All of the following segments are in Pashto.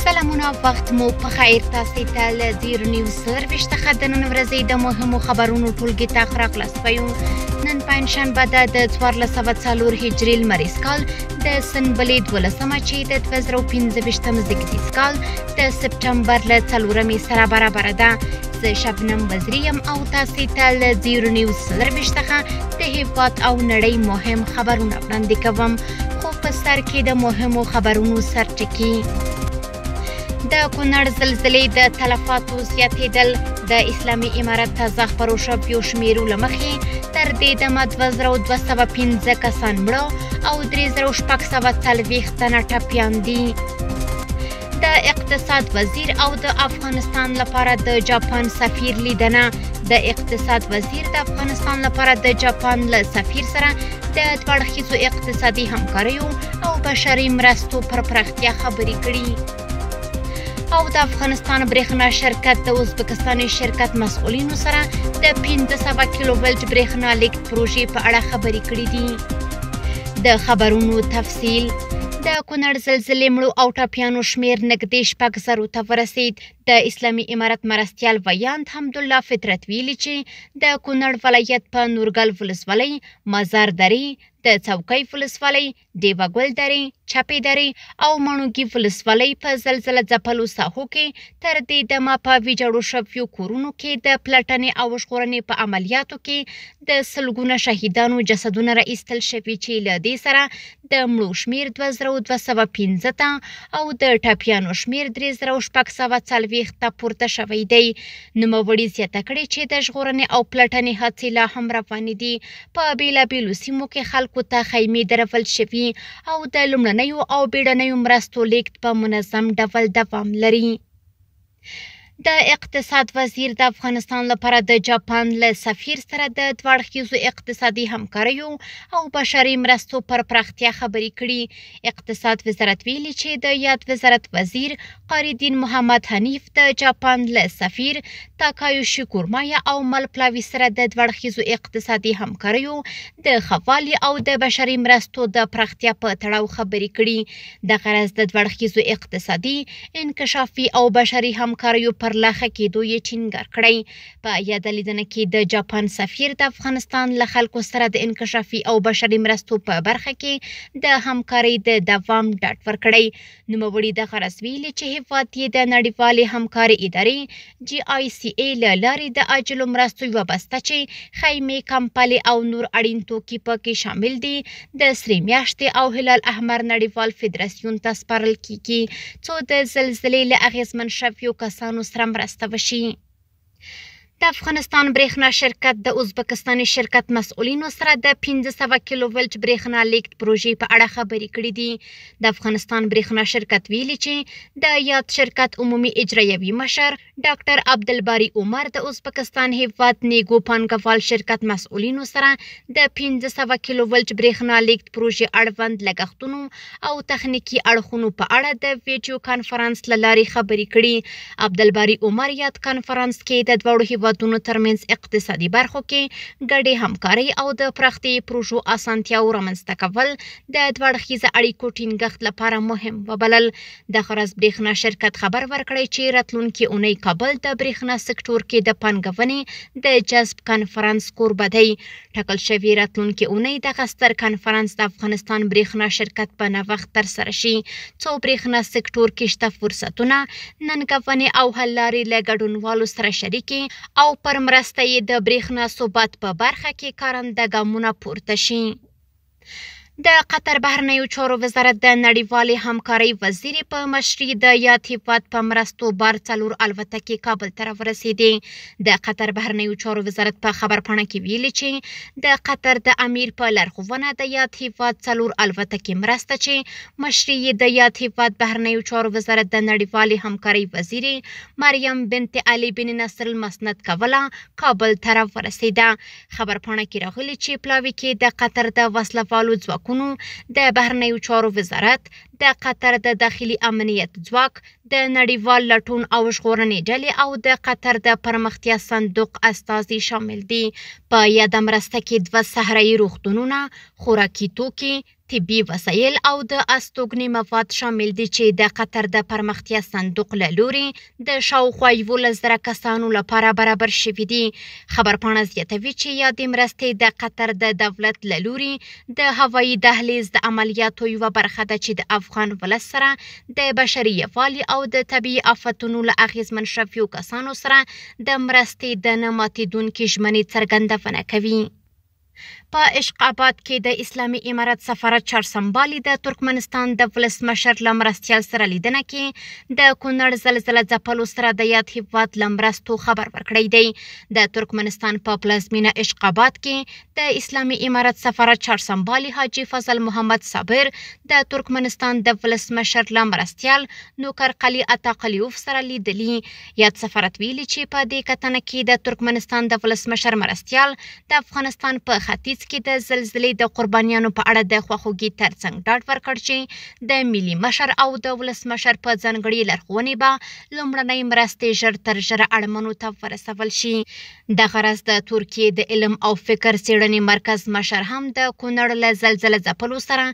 سلامونه وخت مو په خیر تاسو ته له زیر نیوز سرویس څخه د نن ورځې د مهمو خبرونو ټولګي ته خراغلاس پيو. نن پنځشنبه د 1404 هجري لمریز کال د سنبلې 12مه چې د 2015 زیږدیز کال د سپټمبر له 4 سره برابر ده. زه شبنم وزریم او تاسو ته له زیر نیوز سرویس څخه د هیواد او نړۍ مهم خبرونه وړاندې کوم. خو په سر کې د مهمو خبرونو سرټکی. د کونړ زلزلې د تلفاتو زیاتېدل. د اسلامي امارت تازه خپرو شویو شمیرو له مخې تر دې دمه 2215 کسان مړه او 3640 تنه ټپیان دي. د اقتصاد وزیر او د افغانستان لپاره د جاپان سفیر لیدنه. د اقتصاد وزیر د افغانستان لپاره د جاپان له سفیر سره د دوړخیزو اقتصادي همکاریو او بشري مرستو پر پراختیا خبرې کړي. او د افغانستان برېښنا شرکت د ازبکستاني شرکت مسؤلینو سره د 1500 کیلو ولټ برېښنا لیږد پروژې په اړه خبرې کړې دي. د خبرونو تفصیل. د کونړ زلزلې مړو او ټپیانو شمیر نږدې 6,000 ته ورسید. د اسلامي امارت مرستیال ویاند حمدالله فطرت ویلي چې د کونړ ولایت په نورګل ولسوالۍ، مزار درې، د څوکۍ ولسوالۍ، ډیوګل درې، چپې درې او مڼوګي ولسوالۍ په زلزله ځپلو ساحو کې تر دې دمه په ویجاړو شویو کورونو کې د پلټنې او ژغورنې په عملیاتو کې د سلګونه شهیدانو جسدونه راایستل شوي چې له دې سره د مړو شمیر 2215 ته او د ټپیانو شمیر 3640 ته پورته شوی دی. نوموړي زیاته کړې چې د ژغورنې او پلټنې هڅې لا هم روانې دي. په بېلابېلو سیمو کې خلکو ته خیمې درول شوي او د لومړنیو او بیړنیو مرستو لیږد په منظم ډول دوام لري. د اقتصاد وزیر د افغانستان لپاره د جاپان له سفیر سره د دوړخیزو اقتصادي همکاریو او بشري مرستو پر پراختیا خبرې کړي. اقتصاد وزارت ویلي چې د یاد وزارت وزیر قاری الدین محمد حنیف د جاپان له سفیر تاکایوشي کورمایا او ملپلاوي سره د دوړخیزو اقتصادي همکاریو د ښهوالي او د بشري مرستو د پراختیا په تړاو خبرې کړي. د غرض د دوړخیزو اقتصادي، انکشافي او بشري همکاریو پر لاخه کېدو یې ټینګار کړی. په یاده لیدنه کې د جاپان سفیر د افغانستان له خلکو سره د انکشافي او بشري مرستو په برخه کې د همکارۍ د دوام ډاډ ورکړی. نوموړي د غرض ویلي چې هیواد یې د نړیوالې همکارۍ ادارې GICA له لارې د عاجلو مرستو یوه بسته چې خیمې، کمپلې او نور اړین توکي پکې شامل دي د سرې میاشتې او هلال احمر نړیوال فدراسیون ته سپارل کیږي څو د زلزلې له اغیزمن شویو کسانو سره مرسته وشي. د افغانستان برېښنا شرکت د ازبکستاني شرکت مسؤلینو سره د 1500 کیلو ولټ برېښنا لیږد پروژې په اړه خبرې کړې دي. د افغانستان برېښنا شرکت ویلي چې د یاد شرکت عمومي اجرایوي مشر ډاکټر عبدالباري عمر د ازبکستان هیواد نیګو پانګوال شرکت مسؤلینو سره د 1500 کیلو ولټ برېښنا لیږد پروژې اړوند لګښتونو او تخنیکي اړخونو په اړه د ویډیو کانفرنس له لارې خبرې کړي. عبدالباري عمر یاد کانفرنس کې د دواړو هیوادونو ترمنځ اقتصادي برخو کې ګډې همکارۍ او د پراختي پروژو اسانتیاو رامنځته کول د دوړخیزه اړیکو ټینګښت لپاره مهم وبلل. د غرض برېښنا شرکت خبر ورکړی چې راتلونکي اونۍ کابل د برېښنا سکتور کې د پانګونې د جذب کانفرنس کوربه دی. ټاکل شوې راتلونکي اونۍ دغه ستر کانفرنس د افغانستان برېښنا شرکت په نوښت ترسره شي څو برېښنا سکتور کې شته فرصتونه، ننګونې او حل لارې له ګډونوالو سره شریکې او پر مرسته یې د برېښنا ثبات په برخه کې کارنده ګامونه پورته شي. د قطر بهرنیو چارو وزارت د نړیوالې همکارۍ وزیر په مشرۍ د یاد هیواد په مرستو بار 4 الوتکې کابل ته راورسېدې. د قطر بهرنیو چارو وزارت په خبرپاڼه کې ویلي چې د قطر د امیر په لارښوونه د یاد هیواد 4 الوتکې مرسته چې مشرۍ یې د یاد هیواد بهرنیو چارو وزارت د نړیوالې همکارۍ وزیرې مریم بنت علي بن نصر المسند کوله کابل ته راورسېده. خبرپاڼه کې راغلي چې پلاوي کې د قطر د وسلوالو ځواکونو د بهرنیو چارو وزارت، د قطر د داخلي امنیت ځواک، د نړیوال لټون او ژغورنې ډلې او د قطر د پرمختیا صندوق استازي شامل دي. په یاده مرسته کې 2 صحرایي روغتونونه، خوراکي توکي، طبي وسایل او د استوګنې مواد شامل دي چې د قطر د پرمختیا صندوق له لورې د شاوخوا 11,000 کسانو لپاره برابر شوي دي. خبرپاڼه زیاتوي چې یادې مرستې د قطر د دولت له لورې د هوایي دهلیز د عملیاتو یوه برخه ده چې د افغان ولس سره د بشري یووالي او د طبیعي آفتونو له اغېزمن شویو کسانو سره د مرستې د نه ماتېدونکې ژمنې څرګندونه کوي. په عشق آباد کې د اسلامي امارت سفارت چارسمبالي د ترکمنستان د ولسمشر له مرستیال سره لیدنه کې د کونړ زلزله ځپلو سره د یاد هیواد له مرستو خبر ورکړی دی. د ترکمنستان په پلازمینه عشق آباد کې د اسلامي امارت سفارت چارسمبالي حاجي فضل محمد صابر د ترکمنستان د ولسمشر له مرستیال نوکر قلی اتاقلیوف سره لیدلي. یاد سفارت ویلي چې په دې کتنه کې د ترکمنستان د ولسمشر مرستیال د افغانستان په ختیځ کې د زلزلې د قربانیانو په اړه د خواخوږي ترڅنګ ډاډ ورکړ چې د ملي مشر او د ولسمشر په ځانګړي لارښوونې به لومړنۍ مرستې ژر تر ژره اړمنو ته ورسول شي. دغه راز د ترکیې د علم او فکر څېړنې مرکز مشر هم د کونړ له زلزله ځپلو سره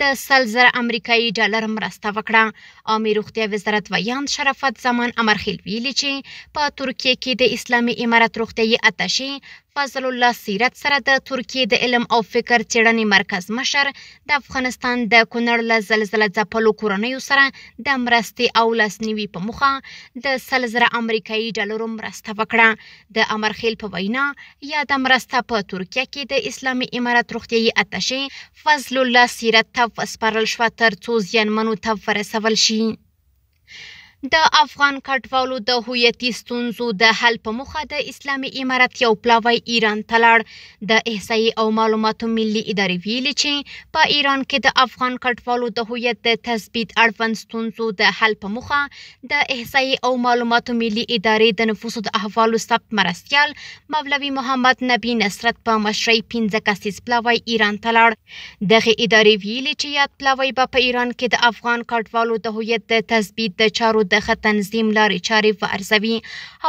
د 100,000 امریکایي ډالر مرسته وکړه. عامې روغتیا وزارت ویاند شرافت زمان امرخیل ویلي چې په ترکیې کې د اسلامي امارت روغتیایي اتشې فضل الله سیرت سره د ترکیې د علم او فکر څېړنې مرکز مشر د افغانستان د کونړ له زلزله ځپلو کورنیو سره د مرستې او لاسنیوي په موخه د 100,000 امریکایي ډالرو مرسته وکړه. د امرخیل په وینا یاده مرسته په ترکیه کې د اسلامي امارت روغتیایي اتشې فضل الله سیرت ته وسپارل شوه تر څو زیانمنو ته ورسول شي. د افغان کډوالو د هویتي ستونزو د حل په موخه د اسلامي امارت یو پلاوی ایران ته لاړ. د احصایې او معلوماتو ملي ادارې ویلي چې په ایران کې د افغان کډوالو د هویت د تثبیت اړوند ستونزو د حل په موخه د احصایې او معلوماتو ملي ادارې د نفوسو د احوالو ثبت مرستیال مولوي محمد نبی نصرت په مشرۍ 15 کسیز پلاوی ایران ته لاړ. دغه ادارې ویلي چې یاد پلاوی به په ایران کې د افغان کډوالو د هویت د تثبیت د چارو د ښه تنظیم لارې چارې وارزوي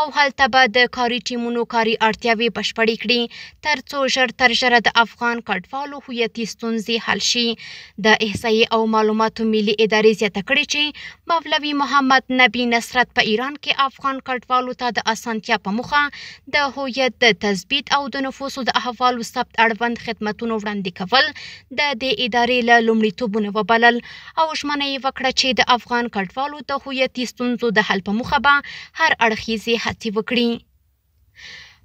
او هلته به د کاري ټیمونو کاري اړتیاوې بشپړې کړي تر څو ژر تر ژره د افغان کډوالو هویتي ستونزې حل شي. د احصایې او معلوماتو ملي ادارې زیاته کړې چې مولوي محمد نبی نصرت په ایران کې افغان کډوالو ته د اسانتیا په موخه د هویت د تثبیت او د نفوسو د احوالو ثبت اړوند خدمتونو وړاندې کول د دې ادارې له لومړیتوبونه وبلل او ژمنه یې وکړه چې د افغان کډوالو د هویتي ستونزو د حل په موخه به هر اړخیزې هڅې وکړي.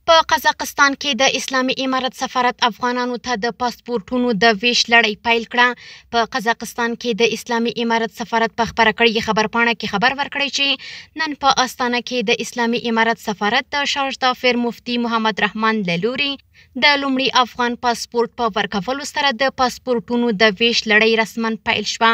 په قزاقستان کې د اسلامي امارت سفارت افغانانو ته د پاسپورټونو د ویش لړۍ پیل کړه. په قزاقستان کې د اسلامي امارت سفارت په خبره کړې خبرپاڼه کې خبر ورکړی چې نن په استانه کې د اسلامي امارت سفارت د شاهدافیر مفتي محمد رحمان له لوري د لومړي افغان پاسپورټ په ورکولو سره د پاسپورټونو د ویش لړۍ رسما پیل شوه.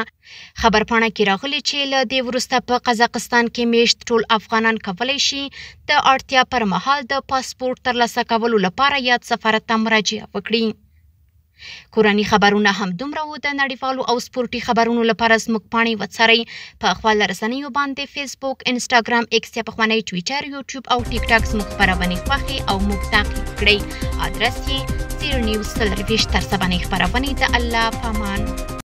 خبرپاڼه کې راغلي چې له دې وروسته په قزاقستان کې میشت ټول افغانان کولی شي د اړتیا پر مهال د پاسپورټ ترلاسه کولو لپاره یاد سفارت ته مراجعه وکړي. کورني خبرونه هم دومره وو. د نړیوالو او سپورټي خبرونو لپاره زموږ پاڼې وڅارئ. په خپل رسنیو باندې فیسبوک، انسټاګرام، ایکس یا پخوانی ټویټر، یوټیوب او ټیک ټاک زموږ خپرونې خوښې او موږ تعقیب کړئ. ادرس یې 0 نیوز 24 تر 7 خپرونې. د الله پامان.